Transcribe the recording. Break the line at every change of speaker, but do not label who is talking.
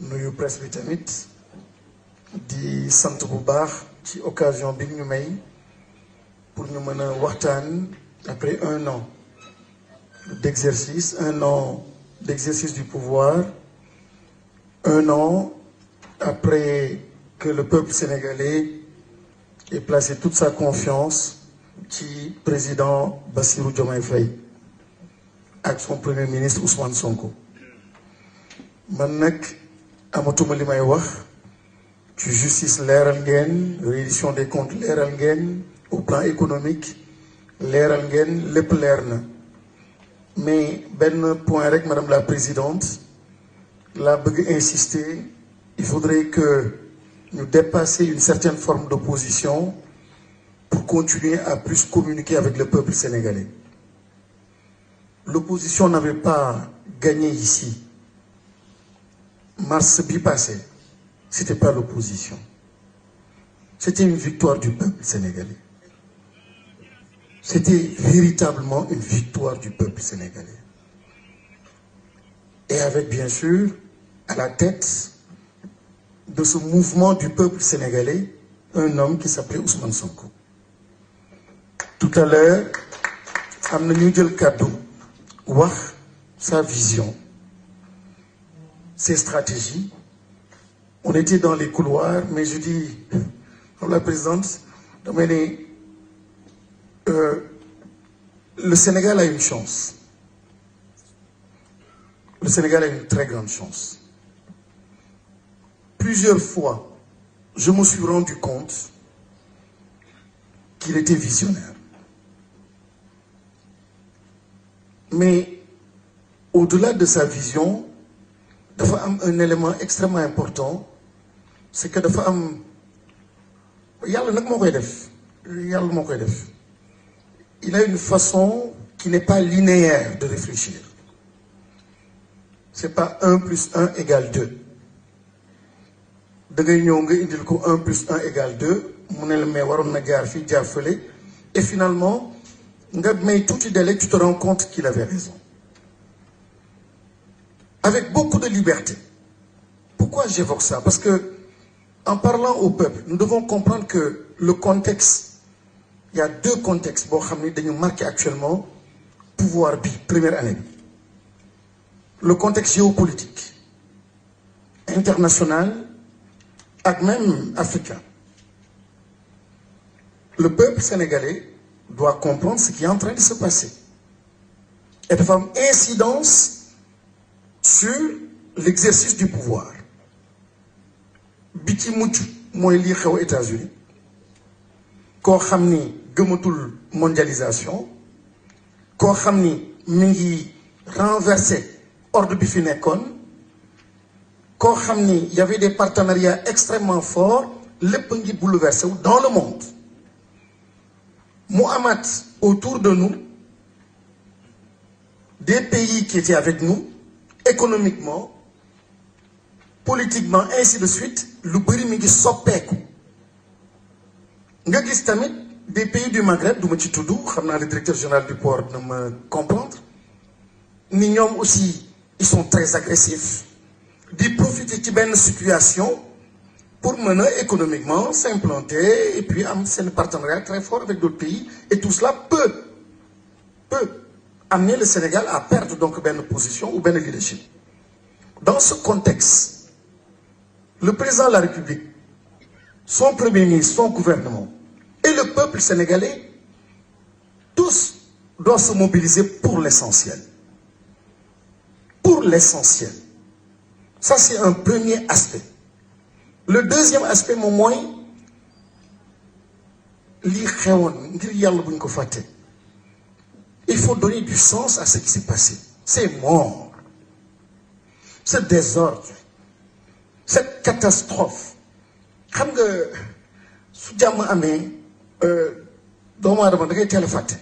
nuyu presse bi tamit di sant bu baax ci occasion bi ñu may pour ñu mën a waxtaan après un an d'exercice, un an d'exercice du pouvoir, un an après que le peuple sénégalais ait placé toute sa confiance ci président Bassirou Diomaye Faye ak son premier ministre Ousmane Sonko. man nag amatuma li may wax ci justice leeral ngeen, reddition des comptes leeral ngeen, au plan économique leeral ngeen, lépp leer na. mais benn point rek, madame la présidente, laa bëgg insister. Il faudrait que nous dépassions une certaine forme d'opposition pour continuer à plus communiquer avec le peuple sénégalais. L'opposition n'avait pas gagné ici. Mars bi passé, c'était pas l'opposition. C'était une victoire du peuple sénégalais. C'était véritablement une victoire du peuple sénégalais. Et avec, bien sûr, à la tête de ce mouvement du peuple sénégalais, un homme qui s'appelait Ousmane Sonko. Tout à l'heure, am na ñu jël kàddu wax sa vision, ses stratégies. On était dans les couloirs, mais je dis, comme la présidente, le Sénégal a une chance. Le Sénégal a une très grande chance. Plusieurs fois, je me suis rendu compte qu'il était visionnaire. Mais au-delà de sa vision, dafa am un élément extrêmement important, c'est que dafa am yàlla nag moo koy def. Yàlla moo koy def. Il a une façon qui n'est pas linéaire de réfléchir. C'est pas 1 + 1 = 2. da ngay ñëw nga indil ko 1 + 1 = 2 mu ne la mais waroon na jaar fii jaar fële, et finalement nga may tuuti délai, tu te rends compte qu'il avait raison. Avec beaucoup de liberté. Pourquoi j'évoque ça? Parce que en parlant au peuple, nous devons comprendre que le contexte, il y a 2 contextes boo xam ne dañu marqué actuellement pouvoir bi première année. Le contexte géopolitique international et même africain. Le peuple sénégalais doit comprendre ce qui est en train de se passer et de faire une incidence sur l'exercice du pouvoir. bi ci mucc mooy lii xew États-Unis, koo xam ni gëmatul mondialisation, koo xam ni mi ngi renverser ordre bi fi nekkoon, koo xam ni y avait des partenariats extrêmement forts, lépp ngi bouleversé dans le monde. mu amaat autour de nous des pays qui étaient avec nous économiquement, politiquement, ainsi de suite. Lu bëri mi ngi soppeeku. Nga gis tamit des pays du Maghreb, du ma ci tudd, xam naa le directeur général du port na me comprendre, ni ñoom aussi ils sont très agressifs, di profiter ci benn situation pour mener économiquement s'implanter et puis am seen partenariat très fort avec d'autres pays, et tout cela peut amener le Sénégal à perdre donc benn position ou benn leadership. Dans ce contexte, le président de la République, son premier ministre, son gouvernement et le peuple sénégalais, tous doivent se mobiliser pour l'essentiel. Pour l'essentiel. Ça, c'est un premier aspect. Le deuxième aspect, moom mooy lii xewoon ngir yàlla buñ ko fàtte. Il faut donner du sens à ce qui s'est passé. Ces morts, ce désordre, cette catastrophe. Xam nga su jàmm amee doomu aadama da ngay teel a fàtte.